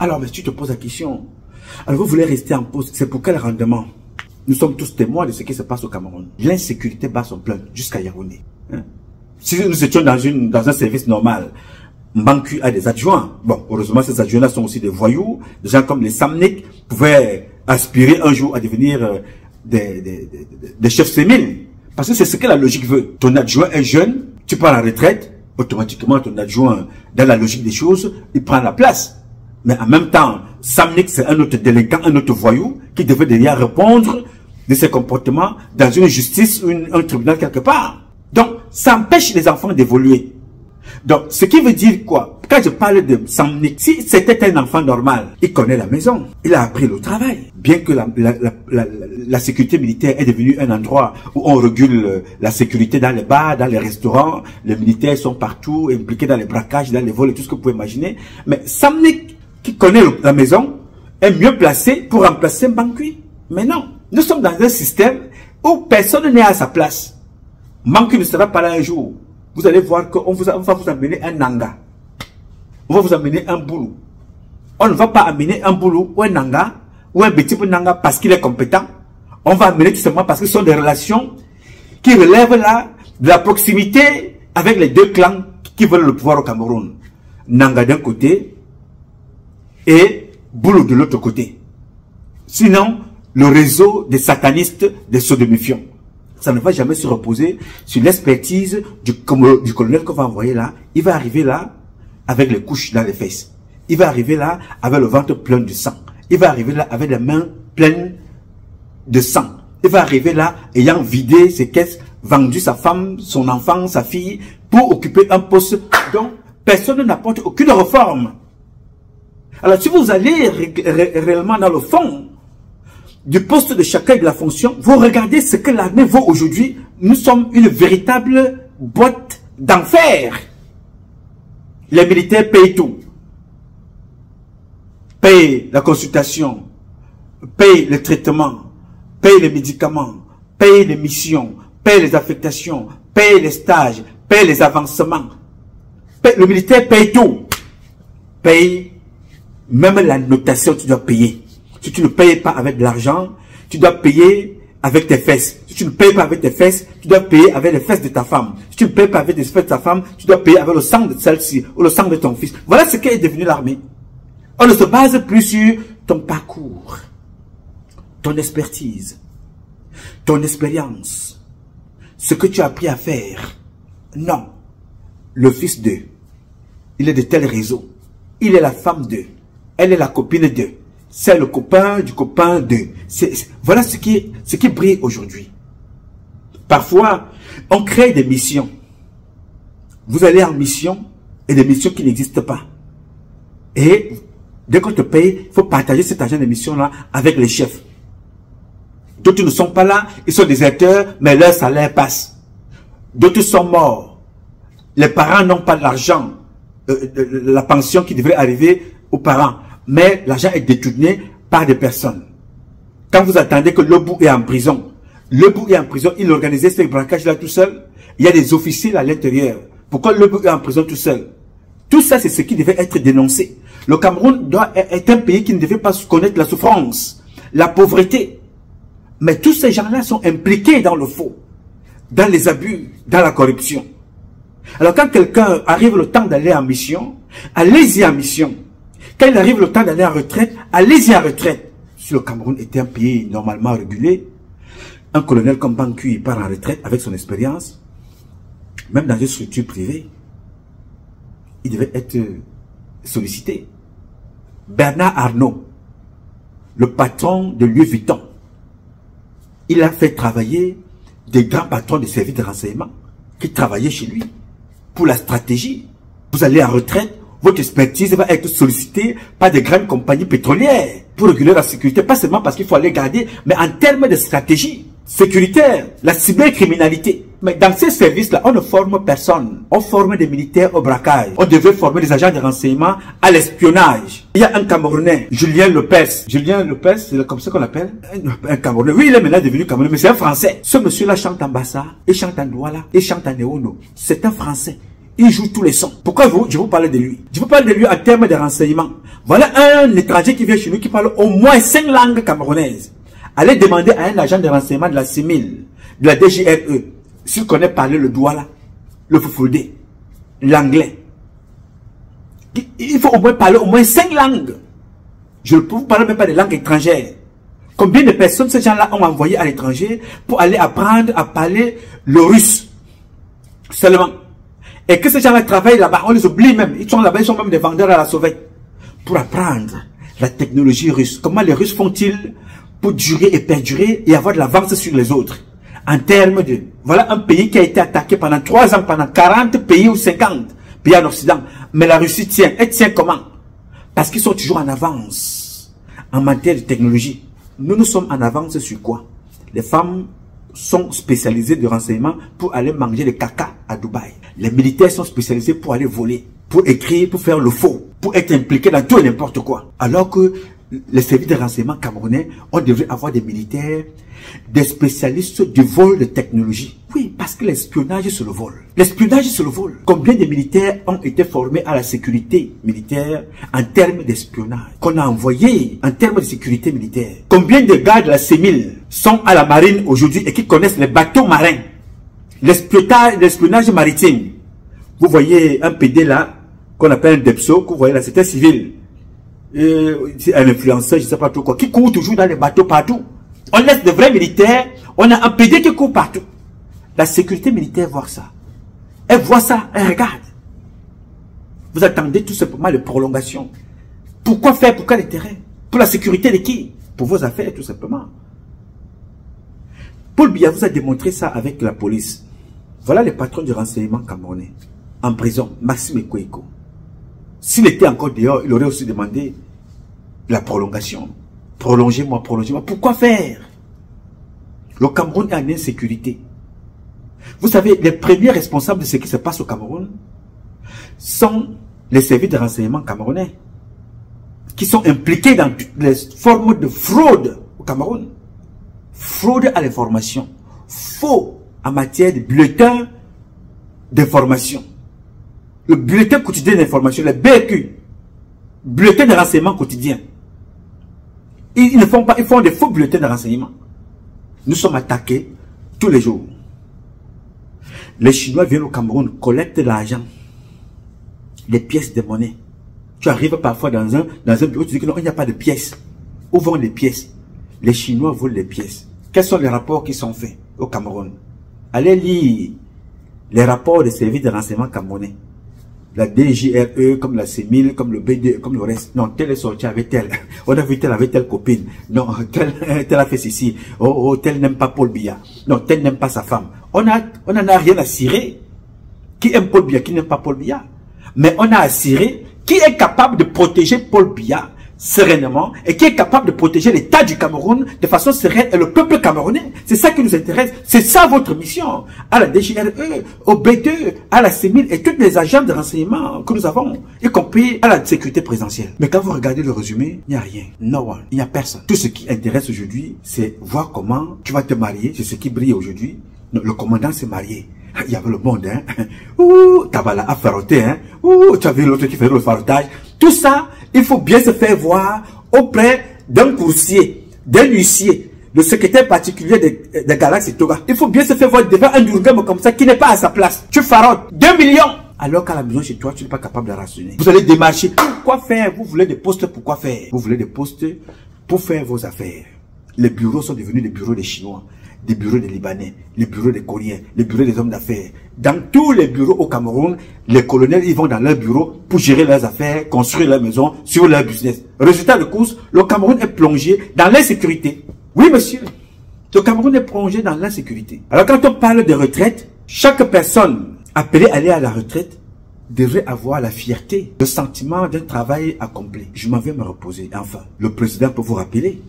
Alors, mais tu te poses la question. Alors, vous voulez rester en poste, c'est pour quel rendement? Nous sommes tous témoins de ce qui se passe au Cameroun. L'insécurité bat son plein jusqu'à Yaoundé. Hein? Si nous étions dans un service normal, Mbanku a des adjoints. Bon, heureusement, ces adjoints-là sont aussi des voyous. Des gens comme les Samnik pouvaient aspirer un jour à devenir des chefs sémiles. Parce que c'est ce que la logique veut. Ton adjoint est jeune, tu pars à la retraite, automatiquement ton adjoint, dans la logique des choses, il prend la place. Mais en même temps, Samnik, c'est un autre délinquant, un autre voyou, qui devait derrière répondre de ses comportements dans une justice ou un tribunal quelque part. Donc, ça empêche les enfants d'évoluer. Donc, ce qui veut dire quoi? Quand je parle de Samnik, si c'était un enfant normal, il connaît la maison, il a appris le travail. Bien que la sécurité militaire est devenue un endroit où on régule la sécurité dans les bars, dans les restaurants, les militaires sont partout, impliqués dans les braquages, dans les vols et tout ce que vous pouvez imaginer. Mais Samnik, qui connaît la maison, est mieux placé pour remplacer Mbanku. Mais non, nous sommes dans un système où personne n'est à sa place. Mbanku ne sera pas là un jour. Vous allez voir qu'on va vous amener un nanga. On va vous amener un boulot. On ne va pas amener un boulot ou un nanga ou un petit peu nanga parce qu'il est compétent. On va amener tout simplement parce que ce sont des relations qui relèvent là de la proximité avec les deux clans qui veulent le pouvoir au Cameroun. Nanga d'un côté et boulot de l'autre côté. Sinon, le réseau des satanistes, des sodomifiants. Ça ne va jamais se reposer sur l'expertise du colonel qu'on va envoyer là. Il va arriver là avec les couches dans les fesses. Il va arriver là avec le ventre plein de sang. Il va arriver là avec les mains pleines de sang. Il va arriver là ayant vidé ses caisses, vendu sa femme, son enfant, sa fille pour occuper un poste dont personne n'apporte aucune réforme. Alors si vous allez réellement dans le fond du poste de chacun et de la fonction, vous regardez ce que l'armée vaut aujourd'hui. Nous sommes une véritable boîte d'enfer. Les militaires payent tout. Payent la consultation, payent le traitement, payent les médicaments, payent les missions, payent les affectations, payent les stages, payent les avancements. Le militaire paye tout. Paye même la notation, tu dois payer. Si tu ne payes pas avec de l'argent, tu dois payer avec tes fesses. Si tu ne payes pas avec tes fesses, tu dois payer avec les fesses de ta femme. Si tu ne payes pas avec les fesses de ta femme, tu dois payer avec le sang de celle-ci ou le sang de ton fils. Voilà ce qu'est devenu l'armée. On ne se base plus sur ton parcours, ton expertise, ton expérience, ce que tu as appris à faire. Non. Le fils d'eux, il est de tel réseau. Il est la femme d'eux. Elle est la copine d'eux. C'est le copain du copain d'eux. Voilà ce qui brille aujourd'hui. Parfois, on crée des missions. Vous allez en mission et des missions qui n'existent pas. Et dès qu'on te paye, il faut partager cet argent de mission-là avec les chefs. D'autres ne sont pas là, ils sont déserteurs, mais leur salaire passe. D'autres sont morts. Les parents n'ont pas l'argent, la pension qui devrait arriver aux parents. Mais l'argent est détourné par des personnes. Quand vous attendez que Lebou est en prison, Lebou est en prison, il organisait ce braquage-là tout seul. Il y a des officiers à l'intérieur. Pourquoi Lebou est en prison tout seul? Tout ça, c'est ce qui devait être dénoncé. Le Cameroun est un pays qui ne devait pas connaître la souffrance, la pauvreté. Mais tous ces gens-là sont impliqués dans le faux, dans les abus, dans la corruption. Alors quand quelqu'un arrive le temps d'aller en mission, allez-y en mission. Quand il arrive le temps d'aller en retraite, allez-y en retraite. Si le Cameroun était un pays normalement régulé, un colonel comme Mbanku part en retraite avec son expérience, même dans une structure privée, il devait être sollicité. Bernard Arnault, le patron de Louis Vuitton, il a fait travailler des grands patrons de services de renseignement qui travaillaient chez lui pour la stratégie. Vous allez en retraite, votre expertise va être sollicitée par des grandes compagnies pétrolières pour réguler la sécurité, pas seulement parce qu'il faut aller garder, mais en termes de stratégie sécuritaire, la cybercriminalité. Mais dans ces services-là, on ne forme personne. On forme des militaires au braquage. On devait former des agents de renseignement à l'espionnage. Il y a un Camerounais, Julien Lopez. Julien Lopez, c'est comme ça qu'on l'appelle. Un Camerounais. Oui, il est maintenant devenu Camerounais, mais c'est un Français. Ce monsieur-là chante en Bassa, il chante en Douala, il chante en Néono. C'est un Français. Il joue tous les sons. Pourquoi je vous parle de lui? Je vous parle de lui en termes de renseignements. Voilà un étranger qui vient chez nous qui parle au moins 5 langues camerounaises. Allez demander à un agent de renseignement de la CIMIL, de la DGRE, s'il connaît parler le douala, le foufoudé, l'anglais. Il faut au moins parler au moins 5 langues. Je ne peux vous parler même pas des langues étrangères. Combien de personnes ces gens-là ont envoyé à l'étranger pour aller apprendre à parler le russe seulement? Et que ces gens-là travaillent là-bas, on les oublie même. Ils sont là-bas, ils sont même des vendeurs à la sauvette. Pour apprendre la technologie russe. Comment les Russes font-ils pour durer et perdurer et avoir de l'avance sur les autres? En termes de... Voilà un pays qui a été attaqué pendant 3 ans, pendant 40 pays ou 50 pays en Occident. Mais la Russie tient. Elle tient comment? Parce qu'ils sont toujours en avance en matière de technologie. Nous sommes en avance sur quoi? Les femmes sont spécialisées de renseignement pour aller manger le caca à Dubaï. Les militaires sont spécialisés pour aller voler, pour écrire, pour faire le faux, pour être impliqués dans tout et n'importe quoi. Alors que les services de renseignement camerounais, on devrait avoir des militaires, des spécialistes du vol de technologie. Oui, parce que l'espionnage c'est le vol. L'espionnage c'est le vol. Combien de militaires ont été formés à la sécurité militaire en termes d'espionnage qu'on a envoyé en termes de sécurité militaire? Combien de gars de la CIMIL sont à la marine aujourd'hui et qui connaissent les bateaux marins? L'espionnage maritime. Vous voyez un PD là, qu'on appelle un DEPSO, que vous voyez là, c'est un civil. Un influenceur, je ne sais pas trop quoi, qui court toujours dans les bateaux partout. On laisse de vrais militaires, on a un PD qui court partout. La sécurité militaire voit ça. Elle voit ça, elle regarde. Vous attendez tout simplement les prolongations. Pourquoi faire? Pour quel intérêt? Pour la sécurité de qui? Pour vos affaires, tout simplement. Paul Biya vous a démontré ça avec la police. Voilà les patrons du renseignement camerounais. En prison, Maxime Ekoueko. S'il était encore dehors, il aurait aussi demandé la prolongation. Prolongez-moi, prolongez-moi. Pourquoi faire? Le Cameroun est en insécurité. Vous savez, les premiers responsables de ce qui se passe au Cameroun sont les services de renseignement camerounais qui sont impliqués dans toutes les formes de fraude au Cameroun. Fraude à l'information. Faux en matière de bulletins d'information. Le bulletin quotidien d'information, le BQ, bulletin de renseignement quotidien. Ils ne font pas, ils font des faux bulletins de renseignement. Nous sommes attaqués tous les jours. Les Chinois viennent au Cameroun, collectent l'argent, les pièces de monnaie. Tu arrives parfois dans un bureau, tu dis que non, il n'y a pas de pièces. Où vont les pièces? Les Chinois volent les pièces. Quels sont les rapports qui sont faits au Cameroun? Allez lire les rapports des services de renseignement camerounais. La DGRE, comme la CIMIL, comme le BD, comme le reste. Non, tel est sorti avec tel. On a vu tel avec telle copine. Non, tel a fait ceci. Oh, tel n'aime pas Paul Biya. Non, tel n'aime pas sa femme. On n'en a rien à cirer. Qui aime Paul Biya, qui n'aime pas Paul Biya. Mais on a à cirer qui est capable de protéger Paul Biya sereinement et qui est capable de protéger l'État du Cameroun de façon sereine et le peuple camerounais. C'est ça qui nous intéresse. C'est ça votre mission. À la DGRE, au B2, à la CIMIL et tous les agents de renseignement que nous avons, y compris à la sécurité présidentielle. Mais quand vous regardez le résumé, il n'y a rien. No one. Il n'y a personne. Tout ce qui intéresse aujourd'hui, c'est voir comment tu vas te marier. C'est ce qui brille aujourd'hui. Le commandant s'est marié. Il y avait le monde, hein. Ouh, Tabala a faroté, hein. Ouh, tu as vu l'autre qui fait le farotage. Tout ça, il faut bien se faire voir auprès d'un coursier, d'un huissier, le secrétaire particulier de Galaxy Toga. Il faut bien se faire voir devant un Durgam comme ça qui n'est pas à sa place. Tu farotes 2 millions. Alors qu'à la maison chez toi, tu n'es pas capable de rationner. Vous allez démarcher. Pourquoi faire? Vous voulez des postes, pourquoi faire? Vous voulez des postes pour faire vos affaires. Les bureaux sont devenus des bureaux des Chinois, des bureaux des Libanais, les bureaux des Coréens, les bureaux des hommes d'affaires. Dans tous les bureaux au Cameroun, les colonels, ils vont dans leurs bureaux pour gérer leurs affaires, construire leur maison, sur leur business. Résultat de course, le Cameroun est plongé dans l'insécurité. Oui, monsieur. Le Cameroun est plongé dans l'insécurité. Alors quand on parle de retraite, chaque personne appelée à aller à la retraite devrait avoir la fierté, le sentiment d'un travail accompli. Je m'en vais me reposer. Enfin, le président peut vous rappeler.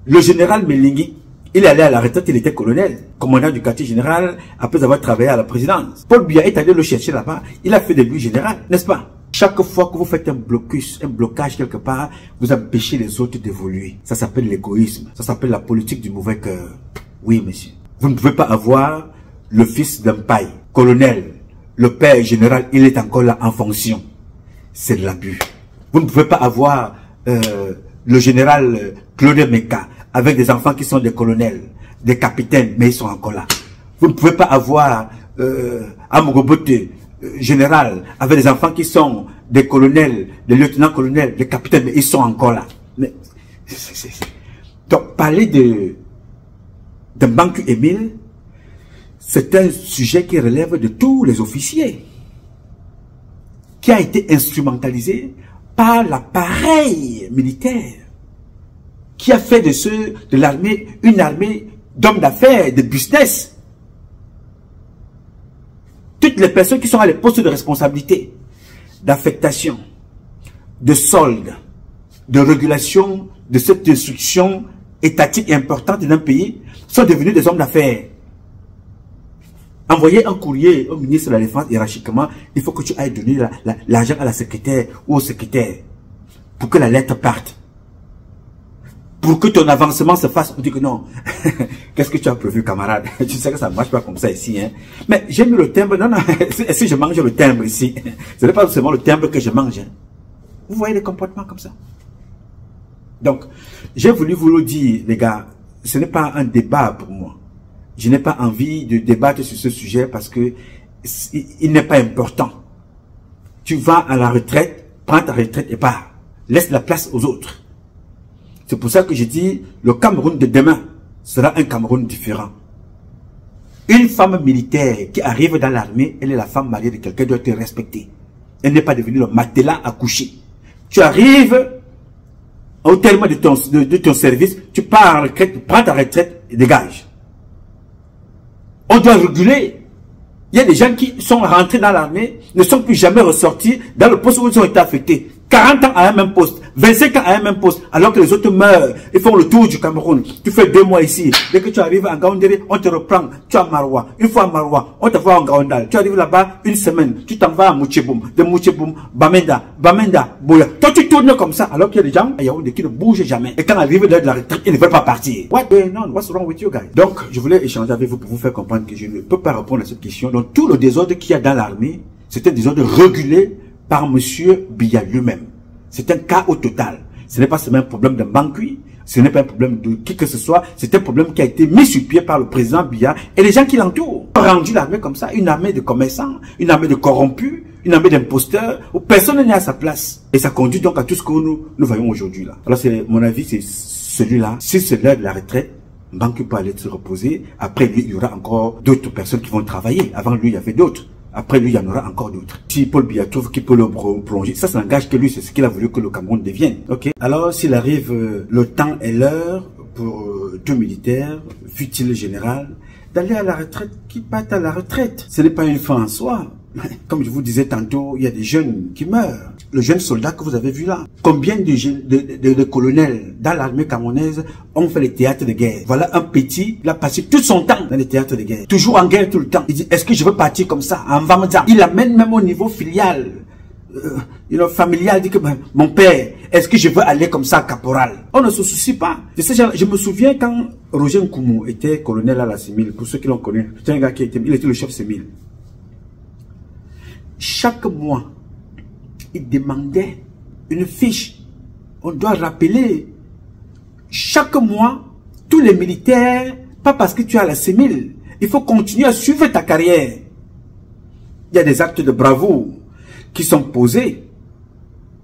Le général Melingui, il est allé à la retraite, il était colonel, commandant du quartier général, après avoir travaillé à la présidence. Paul Biya est allé le chercher là-bas, il a fait de lui général, n'est-ce pas? Chaque fois que vous faites un blocus, un blocage quelque part, vous empêchez les autres d'évoluer. Ça s'appelle l'égoïsme, ça s'appelle la politique du mauvais cœur. Oui, monsieur. Vous ne pouvez pas avoir le fils d'un paille, colonel, le père général, il est encore là en fonction. C'est de l'abus. Vous ne pouvez pas avoir le général Claude Meka avec des enfants qui sont des colonels, des capitaines, mais ils sont encore là. Vous ne pouvez pas avoir Amogobote, général, avec des enfants qui sont des colonels, des lieutenants-colonels, des capitaines, mais ils sont encore là. Mais, donc, parler de Mbangu Émile, c'est un sujet qui relève de tous les officiers, qui a été instrumentalisé par l'appareil militaire, qui a fait de l'armée une armée d'hommes d'affaires, de business. Toutes les personnes qui sont à les postes de responsabilité, d'affectation, de solde, de régulation de cette instruction étatique importante d'un pays sont devenus des hommes d'affaires. Envoyer un courrier au ministre de la Défense hiérarchiquement, il faut que tu ailles donner l'argent à la secrétaire ou au secrétaire pour que la lettre parte. Pour que ton avancement se fasse, on dit que non. Qu'est-ce que tu as prévu, camarade? Tu sais que ça ne marche pas comme ça ici. Hein? Mais j'ai mis le timbre. Non, non. Si je mange le timbre ici, ce n'est pas seulement le timbre que je mange. Hein. Vous voyez les comportements comme ça. Donc, j'ai voulu vous le dire, les gars. Ce n'est pas un débat pour moi. Je n'ai pas envie de débattre sur ce sujet parce que il n'est pas important. Tu vas à la retraite, prends ta retraite et pars. Laisse la place aux autres. C'est pour ça que je dis, le Cameroun de demain sera un Cameroun différent. Une femme militaire qui arrive dans l'armée, elle est la femme mariée de quelqu'un, doit être respectée. Elle n'est pas devenue le matelas à coucher. Tu arrives au terme de ton service, tu pars à la retraite, prends ta retraite et dégage. On doit réguler. Il y a des gens qui sont rentrés dans l'armée, ne sont plus jamais ressortis dans le poste où ils ont été affectés. 40 ans à un même poste, 25 ans à un même poste, alors que les autres meurent, ils font le tour du Cameroun. Tu fais 2 mois ici, dès que tu arrives à Ngaoundéré, on te reprend, tu es à Maroua. Une fois à Maroua, on te voit à Ngaoundal. Tu arrives là-bas une semaine, tu t'en vas à Moucheboum, de Moucheboum, Bamenda, Boya. Toi tu tournes comme ça, alors qu'il y a des gens à Yaoundé qui ne bougent jamais. Et quand on arrive de la retraite, ils ne veulent pas partir. What going on? What's wrong with you guys? Donc, je voulais échanger avec vous pour vous faire comprendre que je ne peux pas répondre à cette question. Donc, tout le désordre qu'il y a dans l'armée, c'est un désordre régulé par monsieur Biya lui-même. C'est un chaos total. Ce n'est pas seulement un problème de Mbangu, ce n'est pas un problème de qui que ce soit, c'est un problème qui a été mis sur pied par le président Biya et les gens qui l'entourent. On a rendu l'armée comme ça, une armée de commerçants, une armée de corrompus, une armée d'imposteurs, où personne n'est à sa place. Et ça conduit donc à tout ce que nous voyons aujourd'hui là. Alors c'est mon avis, c'est celui-là. Si c'est l'heure de la retraite, Mbangu peut aller se reposer. Après lui, il y aura encore d'autres personnes qui vont travailler. Avant lui, il y avait d'autres. Après lui, il y en aura encore d'autres. Si Paul Biya trouve qu'il peut le prolonger, ça n'engage que lui, c'est ce qu'il a voulu que le Cameroun devienne. Ok. Alors, s'il arrive le temps et l'heure pour tout militaire, fut-il général, d'aller à la retraite, qu'il parte à la retraite. Ce n'est pas une fin en soi. Comme je vous disais tantôt, il y a des jeunes qui meurent. Le jeune soldat que vous avez vu là. Combien de colonels dans l'armée camerounaise ont fait les théâtres de guerre? Voilà un petit, il a passé tout son temps dans les théâtres de guerre. Toujours en guerre tout le temps. Il dit, est-ce que je veux partir comme ça, en Vamza? Il amène même au niveau filial, familial, il dit que mon père, est-ce que je veux aller comme ça à caporal? On ne se soucie pas. Je me souviens quand Roger Nkoumou était colonel à la CEMIL, pour ceux qui l'ont connu, c'était un gars il était le chef CEMIL. Chaque mois, il demandait une fiche. On doit rappeler chaque mois, tous les militaires, pas parce que tu as la CEMIL, il faut continuer à suivre ta carrière. Il y a des actes de bravoure qui sont posés,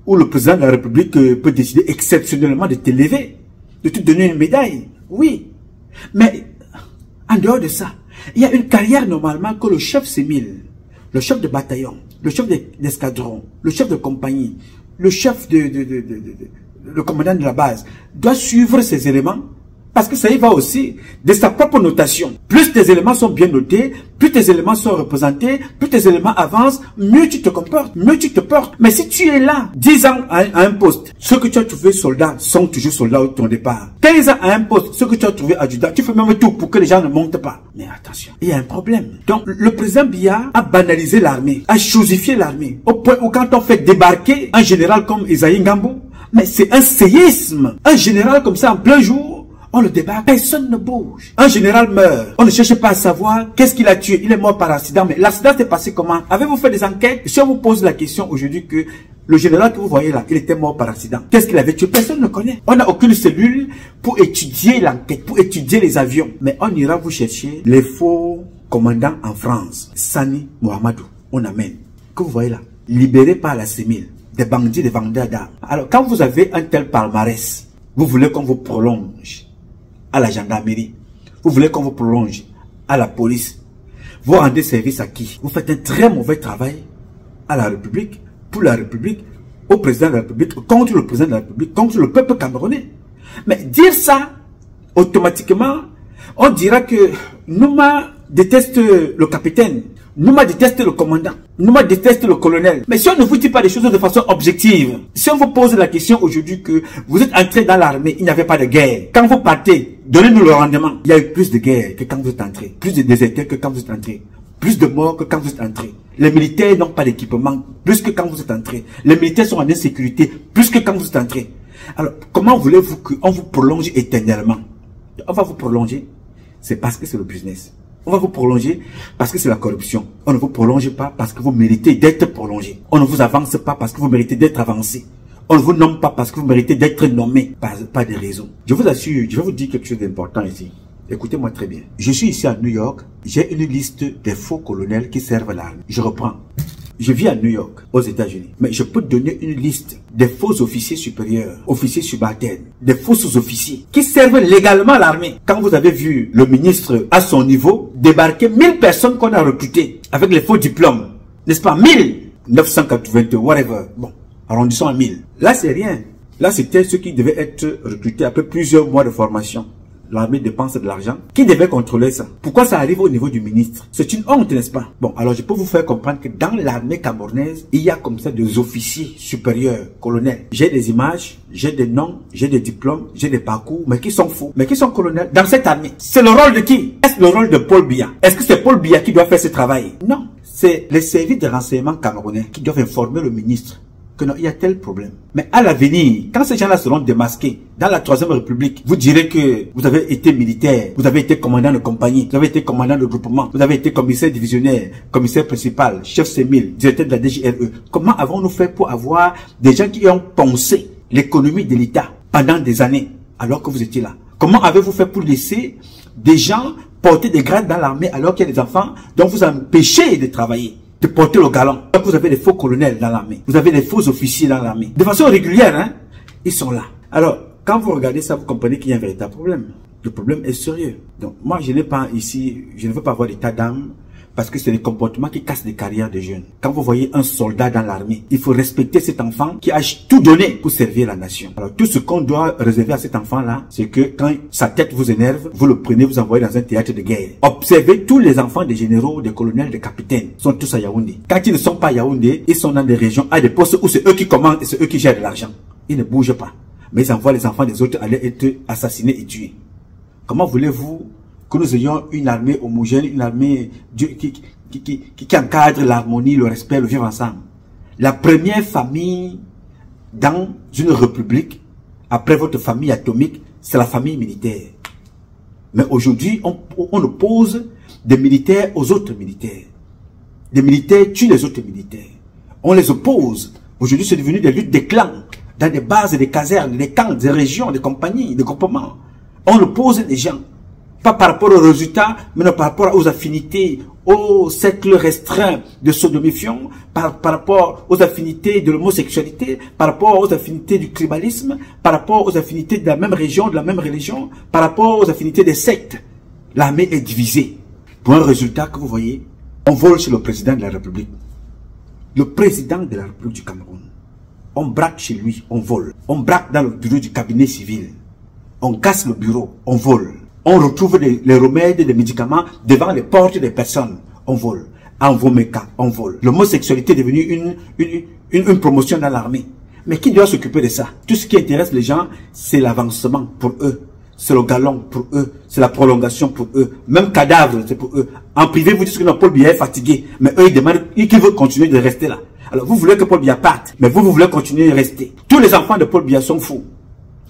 où le président de la République peut décider exceptionnellement de t'élever, de te donner une médaille. Oui. Mais, en dehors de ça, il y a une carrière normalement que le chef CEMIL, le chef de bataillon, le chef d'escadron, le chef de compagnie, le chef le commandant de la base doit suivre ces éléments parce que ça y va aussi de sa propre notation. Plus tes éléments sont bien notés, plus tes éléments sont représentés, plus tes éléments avancent, mieux tu te comportes, mieux tu te portes. Mais si tu es là, 10 ans à un poste, ceux que tu as trouvé soldats sont toujours soldats au ton départ. 15 ans à un poste, ceux que tu as trouvé adjudants, tu fais même tout pour que les gens ne montent pas. Mais attention, il y a un problème. Donc, le président Biya a banalisé l'armée, a chosifié l'armée, au point où quand on fait débarquer un général comme Isaïe Ngambou, mais c'est un séisme. Un général comme ça en plein jour, On le débarque, personne ne bouge. Un général meurt, on ne cherche pas à savoir qu'est-ce qu'il a tué. Il est mort par accident, mais l'accident s'est passé comment? Avez-vous fait des enquêtes? Si on vous pose la question aujourd'hui que le général que vous voyez là, il était mort par accident. Qu'est-ce qu'il avait tué? Personne ne connaît. On n'a aucune cellule pour étudier l'enquête, pour étudier les avions. Mais on ira vous chercher les faux commandants en France. Sani Mohamedou, on amène. Que vous voyez là, libéré par la CEMIL, des bandits, des vendeurs d'armes. Alors quand vous avez un tel palmarès, vous voulez qu'on vous prolonge à la gendarmerie, vous voulez qu'on vous prolonge à la police, vous rendez service à qui? Vous faites un très mauvais travail à la République, pour la République, au président de la République, contre le président de la République, contre le peuple camerounais. Mais dire ça, automatiquement, on dira que Nouma déteste le capitaine, Nouma déteste le commandant, Nouma déteste le colonel. Mais si on ne vous dit pas des choses de façon objective, si on vous pose la question aujourd'hui que vous êtes entré dans l'armée, il n'y avait pas de guerre. Quand vous partez, donnez-nous le rendement. Il y a eu plus de guerre que quand vous êtes entré, plus de déserteurs que quand vous êtes entré, plus de morts que quand vous êtes entré. Les militaires n'ont pas d'équipement, plus que quand vous êtes entré. Les militaires sont en insécurité, plus que quand vous êtes entré. Alors, comment voulez-vous qu'on vous prolonge éternellement? On va vous prolonger, c'est parce que c'est le business. On va vous prolonger parce que c'est la corruption. On ne vous prolonge pas parce que vous méritez d'être prolongé. On ne vous avance pas parce que vous méritez d'être avancé. On ne vous nomme pas parce que vous méritez d'être nommé. Pas des raisons. Je vous assure, je vais vous dire quelque chose d'important ici. Écoutez-moi très bien. Je suis ici à New York. J'ai une liste des faux colonels qui servent l'armée. Je reprends. Je vis à New York, aux États-Unis. Mais je peux donner une liste des faux officiers supérieurs, officiers subalternes, des faux sous-officiers qui servent légalement l'armée. Quand vous avez vu le ministre à son niveau débarquer 1000 personnes qu'on a recrutées avec les faux diplômes, n'est-ce pas? 1982, whatever. Bon, arrondissons à 1000. Là, c'est rien. Là, c'était ceux qui devaient être recrutés après plusieurs mois de formation. L'armée dépense de l'argent. Qui devait contrôler ça? Pourquoi ça arrive au niveau du ministre? C'est une honte, n'est-ce pas? Bon, alors je peux vous faire comprendre que dans l'armée camerounaise, il y a comme ça des officiers supérieurs, colonels. J'ai des images, j'ai des noms, j'ai des diplômes, j'ai des parcours, mais qui sont faux, mais qui sont colonels dans cette armée. C'est le rôle de qui? Est-ce le rôle de Paul Biya? Est-ce que c'est Paul Biya qui doit faire ce travail? Non. C'est les services de renseignement camerounais qui doivent informer le ministre que non, il y a tel problème. Mais à l'avenir, quand ces gens-là seront démasqués, dans la Troisième République, vous direz que vous avez été militaire, vous avez été commandant de compagnie, vous avez été commandant de groupement, vous avez été commissaire divisionnaire, commissaire principal, chef CEMIL, directeur de la DGRE. Comment avons-nous fait pour avoir des gens qui ont poncé l'économie de l'État pendant des années, alors que vous étiez là? Comment avez-vous fait pour laisser des gens porter des grades dans l'armée alors qu'il y a des enfants dont vous empêchez de travailler, de porter le galon? Donc vous avez des faux colonels dans l'armée, vous avez des faux officiers dans l'armée. De façon régulière, hein, ils sont là. Alors, quand vous regardez ça, vous comprenez qu'il y a un véritable problème. Le problème est sérieux. Donc, moi, je n'ai pas ici, je ne veux pas avoir d'état d'âme, parce que c'est des comportements qui cassent les carrières des jeunes. Quand vous voyez un soldat dans l'armée, il faut respecter cet enfant qui a tout donné pour servir la nation. Alors, tout ce qu'on doit réserver à cet enfant-là, c'est que quand sa tête vous énerve, vous le prenez, vous envoyez dans un théâtre de guerre. Observez tous les enfants des généraux, des colonels, des capitaines, sont tous à Yaoundé. Quand ils ne sont pas à Yaoundé, ils sont dans des régions, à des postes où c'est eux qui commandent et c'est eux qui gèrent de l'argent. Ils ne bougent pas. Mais ils envoient les enfants des autres aller être assassinés et tués. Comment voulez-vous que nous ayons une armée homogène, une armée qui encadre l'harmonie, le respect, le vivre ensemble? La première famille dans une république, après votre famille atomique, c'est la famille militaire. Mais aujourd'hui, on oppose des militaires aux autres militaires. Des militaires tuent les autres militaires. On les oppose. Aujourd'hui, c'est devenu des luttes des clans, dans des bases, des casernes, des camps, des régions, des compagnies, des groupements. On oppose les gens. Pas par rapport aux résultats, mais non par rapport aux affinités, au cercle restreint de sodomifion, par rapport aux affinités de l'homosexualité, par rapport aux affinités du tribalisme, par rapport aux affinités de la même région, de la même religion, par rapport aux affinités des sectes. L'armée est divisée. Pour un résultat que vous voyez, on vole chez le président de la République. Le président de la République du Cameroun. On braque chez lui, on vole. On braque dans le bureau du cabinet civil. On casse le bureau, on vole. On retrouve les remèdes, les médicaments devant les portes des personnes. On vole. En Vomeka, on vole. L'homosexualité est devenue une promotion dans l'armée. Mais qui doit s'occuper de ça? Tout ce qui intéresse les gens, c'est l'avancement pour eux. C'est le galon pour eux. C'est la prolongation pour eux. Même cadavre, c'est pour eux. En privé, vous dites que Paul Biya est fatigué. Mais eux, ils demandent qu'ils veulent continuer de rester là. Alors, vous voulez que Paul Biya parte. Mais vous voulez continuer de rester. Tous les enfants de Paul Biya sont fous.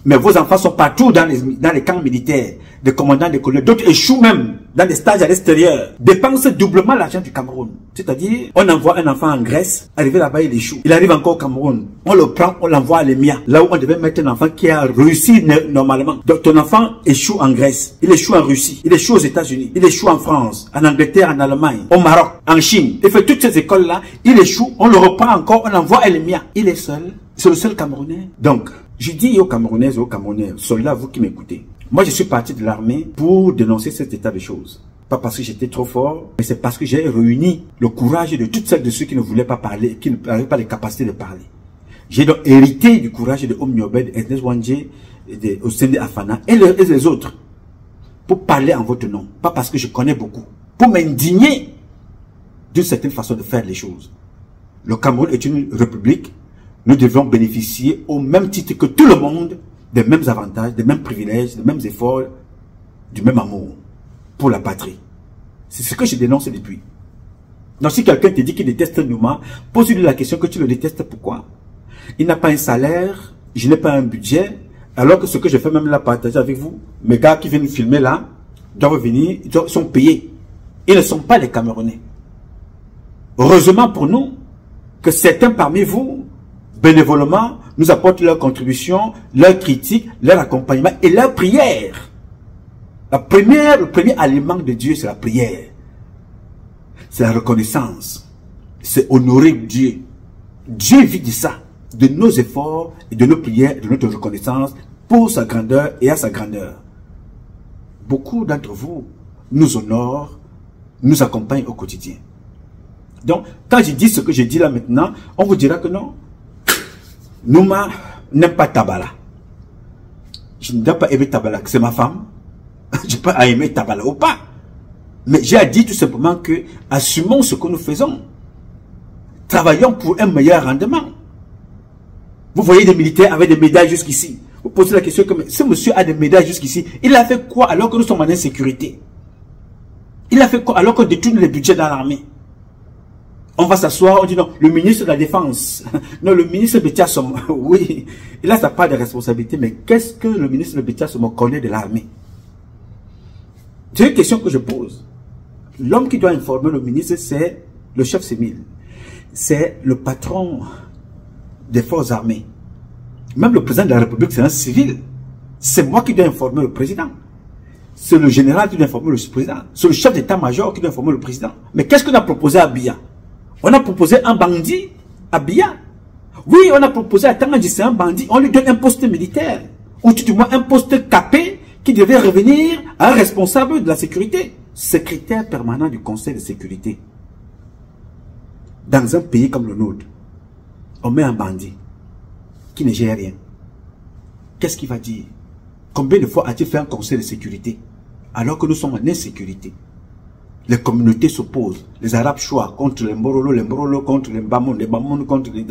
Mais vos enfants sont partout dans les camps militaires, des commandants de colonnes. D'autres échouent même dans des stages à l'extérieur. Dépensent doublement l'argent du Cameroun. C'est-à-dire, on envoie un enfant en Grèce, arrivé là-bas, il échoue. Il arrive encore au Cameroun. On le prend, on l'envoie à l'EMIA, là où on devait mettre un enfant qui a réussi normalement. Donc ton enfant échoue en Grèce, il échoue en Russie, il échoue aux États-Unis, il échoue en France, en Angleterre, en Allemagne, au Maroc, en Chine. Il fait toutes ces écoles-là, il échoue, on le reprend encore, on l'envoie à l'EMIA. Il est seul, c'est le seul Camerounais. Donc, je dis aux Camerounaises et aux Camerounais, soldats, vous qui m'écoutez, moi je suis parti de l'armée pour dénoncer cet état de choses. Pas parce que j'étais trop fort, mais c'est parce que j'ai réuni le courage de toutes celles de ceux qui ne voulaient pas parler, qui n'avaient pas les capacités de parler. J'ai donc hérité du courage de Omniobed, Ernest Wandje, de Osende Afana et les autres pour parler en votre nom. Pas parce que je connais beaucoup, pour m'indigner d'une certaine façon de faire les choses. Le Cameroun est une république. Nous devons bénéficier au même titre que tout le monde des mêmes avantages, des mêmes privilèges, des mêmes efforts, du même amour pour la patrie. C'est ce que je dénonce depuis. Donc si quelqu'un te dit qu'il déteste Nouma, pose-lui la question que tu le détestes pourquoi. Il n'a pas un salaire, je n'ai pas un budget, alors que ce que je fais même là partager avec vous, mes gars qui viennent filmer là, doivent venir, ils sont payés. Ils ne sont pas les Camerounais. Heureusement pour nous que certains parmi vous, bénévolement, nous apportent leur contribution, leur critique, leur accompagnement et leur prière. Le premier aliment de Dieu, c'est la prière. C'est la reconnaissance. C'est honorer Dieu. Dieu vit de ça, de nos efforts et de nos prières, de notre reconnaissance pour sa grandeur et à sa grandeur. Beaucoup d'entre vous nous honorent, nous accompagnent au quotidien. Donc, quand je dis ce que je dis là maintenant, on vous dira que non. Nouma n'aime pas Tabala. Je ne dois pas aimer Tabala, c'est ma femme. Je peux pas aimer Tabala ou pas. Mais j'ai dit tout simplement que assumons ce que nous faisons. Travaillons pour un meilleur rendement. Vous voyez des militaires avec des médailles jusqu'ici. Vous posez la question que ce monsieur a des médailles jusqu'ici. Il a fait quoi alors que nous sommes en insécurité? Il a fait quoi alors qu'on détourne les budgets dans l'armée? On va s'asseoir, on dit non, le ministre de la Défense, non, le ministre Betia Somo, oui, il a sa part de responsabilité, mais qu'est-ce que le ministre de Betia Somo connaît de l'armée? C'est une question que je pose. L'homme qui doit informer le ministre, c'est le chef civil, c'est le patron des forces armées. Même le président de la République, c'est un civil. C'est moi qui dois informer le président. C'est le général qui doit informer le président. C'est le chef d'état-major qui doit informer le président. Mais qu'est-ce qu'on a proposé à Biya? On a proposé un bandit à Biya. Oui, on a proposé à Tangandji, c'est un bandit. On lui donne un poste militaire. Ou tout du moins un poste capé qui devait revenir à un responsable de la sécurité. Secrétaire permanent du Conseil de sécurité. Dans un pays comme le nôtre, on met un bandit qui ne gère rien. Qu'est-ce qu'il va dire? Combien de fois a-t-il fait un conseil de sécurité alors que nous sommes en insécurité? Les communautés s'opposent. Les Arabes choix contre les Mborolo contre les Bamoun contre les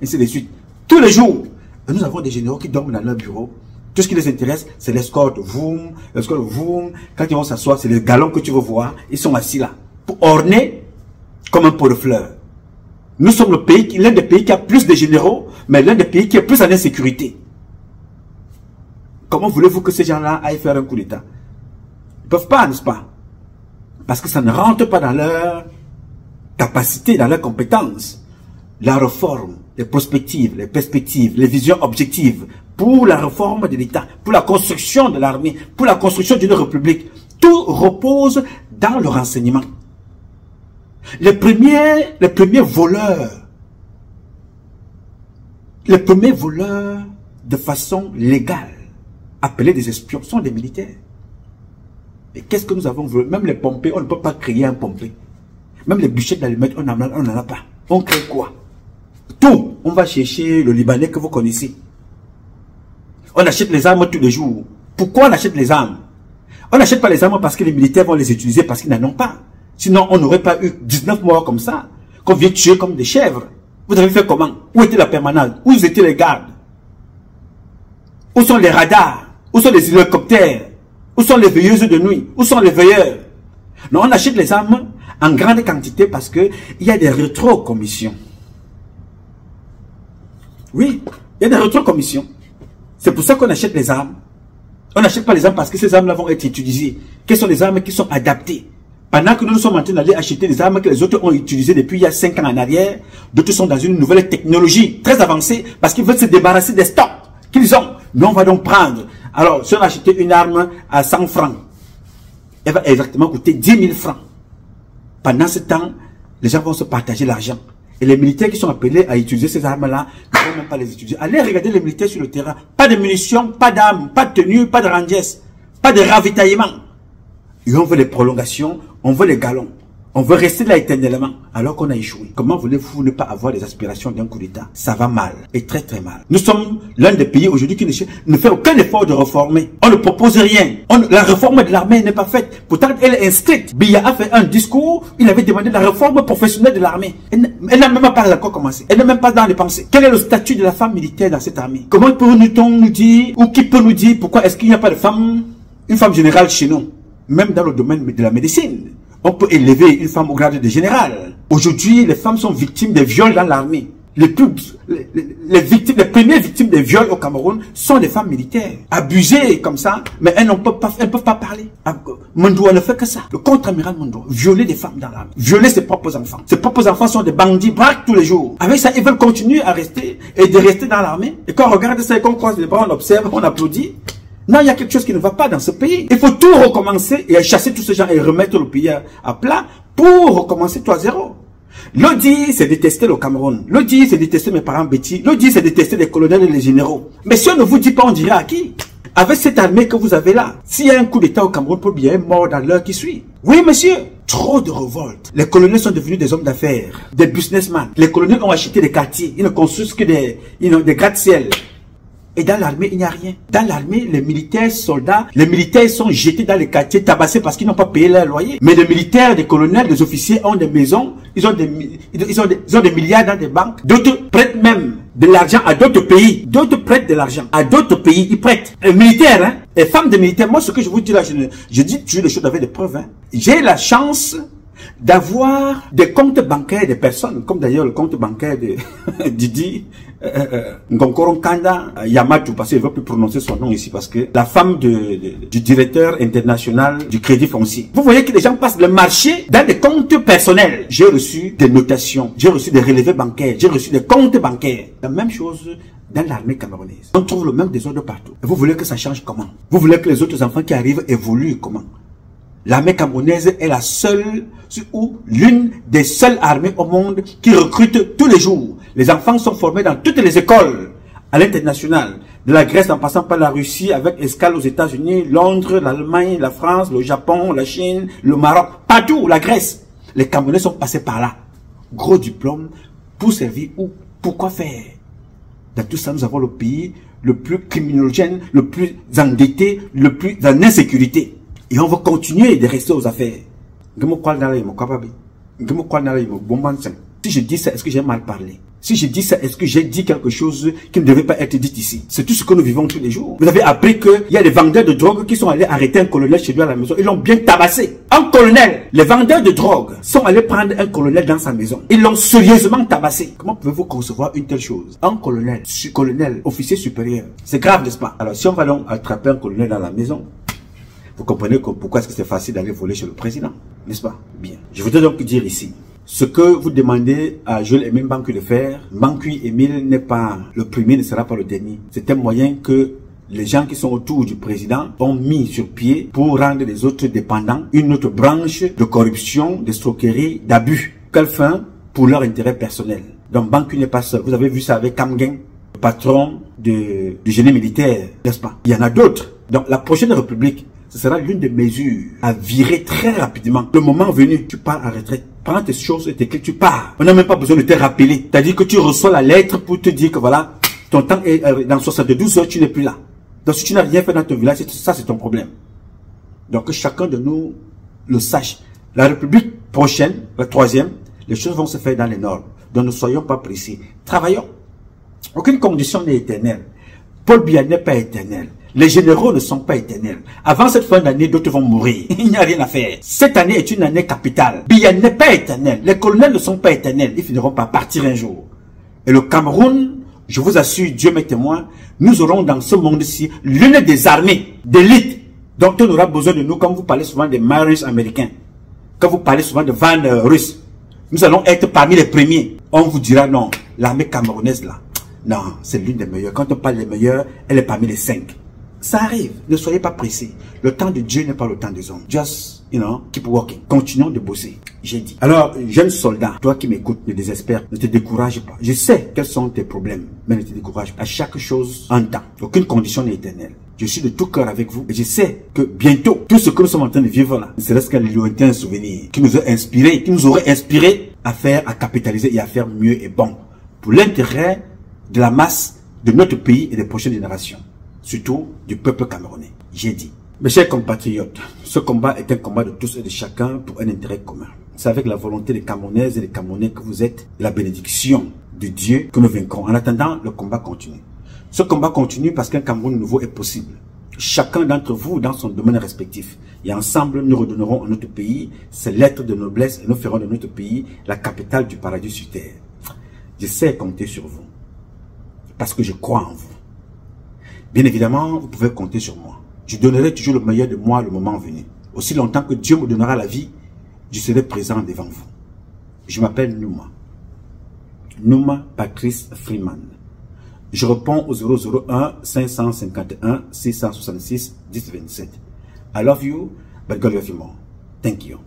ainsi de suite. Tous les jours. Et nous avons des généraux qui dorment dans leur bureau. Tout ce qui les intéresse, c'est l'escorte, voum, l'escorte, voum. Quand ils vont s'asseoir, c'est les galons que tu veux voir. Ils sont assis là. Pour orner comme un pot de fleurs. Nous sommes l'un des pays qui a plus de généraux, mais l'un des pays qui est plus en insécurité. Comment voulez-vous que ces gens-là aillent faire un coup d'État? Ils ne peuvent pas, n'est-ce pas? Parce que ça ne rentre pas dans leur capacité, dans leurs compétences. La réforme, les perspectives, les visions objectives pour la réforme de l'État, pour la construction de l'armée, pour la construction d'une république. Tout repose dans le renseignement. Les premiers voleurs de façon légale, appelés des espions, sont des militaires. Et qu'est-ce que nous avons vu? Même les pompés, on ne peut pas créer un pompé. Même les bûchettes d'allumettes, on n'en a pas. On crée quoi? Tout. On va chercher le Libanais que vous connaissez. On achète les armes tous les jours. Pourquoi on achète les armes? On n'achète pas les armes parce que les militaires vont les utiliser parce qu'ils n'en ont pas. Sinon, on n'aurait pas eu 19 morts comme ça, qu'on vient tuer comme des chèvres. Vous avez fait comment? Où était la permanence? Où étaient les gardes? Où sont les radars? Où sont les hélicoptères? Où sont les veilleuses de nuit? Où sont les veilleurs? Non, on achète les armes en grande quantité parce qu'il y a des rétrocommissions. Oui, il y a des rétrocommissions. C'est pour ça qu'on achète les armes. On n'achète pas les armes parce que ces armes-là vont être utilisées. Quelles sont les armes qui sont adaptées? Pendant que nous sommes en train d'aller acheter des armes que les autres ont utilisées depuis il y a 5 ans en arrière, d'autres sont dans une nouvelle technologie très avancée parce qu'ils veulent se débarrasser des stocks qu'ils ont. Nous, on va donc prendre. Alors, si on a acheté une arme à 100 francs, elle va exactement coûter 10 000 francs. Pendant ce temps, les gens vont se partager l'argent. Et les militaires qui sont appelés à utiliser ces armes-là ne vont même pas les utiliser. Allez regarder les militaires sur le terrain. Pas de munitions, pas d'armes, pas de tenue, pas de rangers, pas de ravitaillement. Et on veut les prolongations, on veut les galons. On veut rester là éternellement, alors qu'on a échoué. Comment voulez-vous ne pas avoir les aspirations d'un coup d'État? Ça va mal, et très très mal. Nous sommes l'un des pays aujourd'hui qui ne fait aucun effort de réformer. On ne propose rien. La réforme de l'armée n'est pas faite. Pourtant, elle est inscrite. Biya a fait un discours, il avait demandé la réforme professionnelle de l'armée. Elle n'a même pas encore commencé. Elle n'est même pas dans les pensées. Quel est le statut de la femme militaire dans cette armée? Comment peut-on nous dire, ou qui peut nous dire, pourquoi est-ce qu'il n'y a pas de femme, une femme générale chez nous? Même dans le domaine de la médecine. On peut élever une femme au grade de général. Aujourd'hui, les femmes sont victimes de viols dans l'armée. Les premières victimes de viols au Cameroun sont les femmes militaires. Abusées comme ça, mais elles ne peuvent pas parler. Mondoua ne fait que ça. Le contre-amiral Mondoua, violer des femmes dans l'armée. Violer ses propres enfants. Ses propres enfants sont des bandits, braquent tous les jours. Avec ça, ils veulent continuer à rester et de rester dans l'armée. Et quand on regarde ça et qu'on croise les bras, on observe, on applaudit. Non, il y a quelque chose qui ne va pas dans ce pays. Il faut tout recommencer et chasser tous ces gens et remettre le pays à plat pour recommencer tout à zéro. L'Odi, c'est détester le Cameroun. L'Odi, c'est détester mes parents bêtis. L'Odi, c'est détester les colonels et les généraux. Mais si on ne vous dit pas, on dirait à qui? Avec cette armée que vous avez là, s'il y a un coup d'État au Cameroun, Paul Biya est mort dans l'heure qui suit. Oui, monsieur. Trop de révoltes. Les colonels sont devenus des hommes d'affaires, des businessmen. Les colonels ont acheté des quartiers. Ils ne construisent que des gratte-ciel. Et dans l'armée, il n'y a rien. Dans l'armée, les militaires, soldats, les militaires sont jetés dans les quartiers, tabassés parce qu'ils n'ont pas payé leur loyer. Mais les militaires, les colonels, les officiers ont des maisons, ils ont des milliards dans des banques. D'autres prêtent même de l'argent à d'autres pays. D'autres prêtent de l'argent à d'autres pays. Ils prêtent. Les militaires, hein, les femmes de militaires, moi ce que je vous dis là, je dis toujours les choses avec des preuves. Hein. J'ai la chance d'avoir des comptes bancaires des personnes, comme d'ailleurs le compte bancaire de Didi Ngonkoron Kanda Yamatou, parce qu'il ne veut plus prononcer son nom ici, parce que la femme du directeur international du Crédit Foncier. Vous voyez que les gens passent le marché dans des comptes personnels. J'ai reçu des notations, j'ai reçu des relevés bancaires, j'ai reçu des comptes bancaires. La même chose dans l'armée camerounaise. On trouve le même désordre partout. Et vous voulez que ça change comment? Vous voulez que les autres enfants qui arrivent évoluent comment? L'armée camerounaise est la seule ou l'une des seules armées au monde qui recrute tous les jours. Les enfants sont formés dans toutes les écoles à l'international. De la Grèce en passant par la Russie avec escale aux États-Unis, Londres, l'Allemagne, la France, le Japon, la Chine, le Maroc, partout, la Grèce. Les Camerounais sont passés par là. Gros diplôme pour servir où? Pourquoi faire? Dans tout ça, nous avons le pays le plus criminogène, le plus endetté, le plus en insécurité. Et on va continuer de rester aux affaires. Si je dis ça, est-ce que j'ai mal parlé? Si je dis ça, est-ce que j'ai dit quelque chose qui ne devait pas être dit ici? C'est tout ce que nous vivons tous les jours. Vous avez appris qu'il y a des vendeurs de drogue qui sont allés arrêter un colonel chez lui à la maison. Ils l'ont bien tabassé. Un colonel. Les vendeurs de drogue sont allés prendre un colonel dans sa maison. Ils l'ont sérieusement tabassé. Comment pouvez-vous concevoir une telle chose? Un colonel, officier supérieur. C'est grave, n'est-ce pas? Alors si on va donc attraper un colonel dans la maison, vous comprenez pourquoi est-ce que c'est facile d'aller voler chez le président, n'est-ce pas? Bien. Je voudrais donc dire ici, ce que vous demandez à Joel Emile Bankui de faire, Bankui Emile n'est pas le premier, ne sera pas le dernier. C'est un moyen que les gens qui sont autour du président ont mis sur pied pour rendre les autres dépendants, une autre branche de corruption, de escroquerie, d'abus. Quelle fin? Pour leur intérêt personnel. Donc Bankui n'est pas seul. Vous avez vu ça avec Kamgen, le patron du génie militaire, n'est-ce pas? Il y en a d'autres. Donc la prochaine république, ce sera l'une des mesures à virer très rapidement. Le moment venu, tu pars en retraite. Prends tes choses et tes clés, tu pars. On n'a même pas besoin de te rappeler. C'est-à-dire que tu reçois la lettre pour te dire que voilà, ton temps est dans 72 heures, tu n'es plus là. Donc si tu n'as rien fait dans ton village, ça c'est ton problème. Donc que chacun de nous le sache. La République prochaine, la troisième, les choses vont se faire dans les normes. Donc ne soyons pas pressés. Travaillons. Aucune condition n'est éternelle. Paul Biya n'est pas éternel. Les généraux ne sont pas éternels. Avant cette fin d'année, d'autres vont mourir. Il n'y a rien à faire. Cette année est une année capitale. Biya n'est pas éternel. Les colonels ne sont pas éternels. Ils finiront par partir un jour. Et le Cameroun je vous assure, Dieu m'est témoin, nous aurons dans ce monde-ci l'une des armées d'élite dont on aura besoin de nous, quand vous parlez souvent des Marines américains, quand vous parlez souvent de vannes russes. Nous allons être parmi les premiers. On vous dira non, l'armée camerounaise là, non, c'est l'une des meilleures. Quand on parle des meilleures, elle est parmi les 5. Ça arrive, ne soyez pas pressés. Le temps de Dieu n'est pas le temps des hommes. Just, keep working. Continuons de bosser, j'ai dit. Alors, jeune soldat, toi qui m'écoutes, ne désespère, ne te décourage pas. Je sais quels sont tes problèmes, mais ne te décourage pas. À chaque chose en temps. Aucune condition n'est éternelle. Je suis de tout cœur avec vous et je sais que bientôt, tout ce que nous sommes en train de vivre là, ne serait-ce qu'un lointain souvenir qui nous a inspiré, qui nous aurait inspiré à faire, à capitaliser et à faire mieux et bon pour l'intérêt de la masse de notre pays et des prochaines générations. Surtout du peuple camerounais. J'ai dit. Mes chers compatriotes, ce combat est un combat de tous et de chacun pour un intérêt commun. C'est avec la volonté des Camerounaises et des Camerounais que vous êtes, la bénédiction de Dieu que nous vaincrons. En attendant, le combat continue. Ce combat continue parce qu'un Cameroun nouveau est possible. Chacun d'entre vous dans son domaine respectif. Et ensemble, nous redonnerons à notre pays ses lettres de noblesse et nous ferons de notre pays la capitale du paradis sur terre. Je sais compter sur vous. Parce que je crois en vous. Bien évidemment, vous pouvez compter sur moi. Je donnerai toujours le meilleur de moi le moment venu. Aussi longtemps que Dieu me donnera la vie, je serai présent devant vous. Je m'appelle Nouma. Nouma Patrice Freeman. Je réponds au 001 551 666 1027. I love you, but God love you more. Thank you.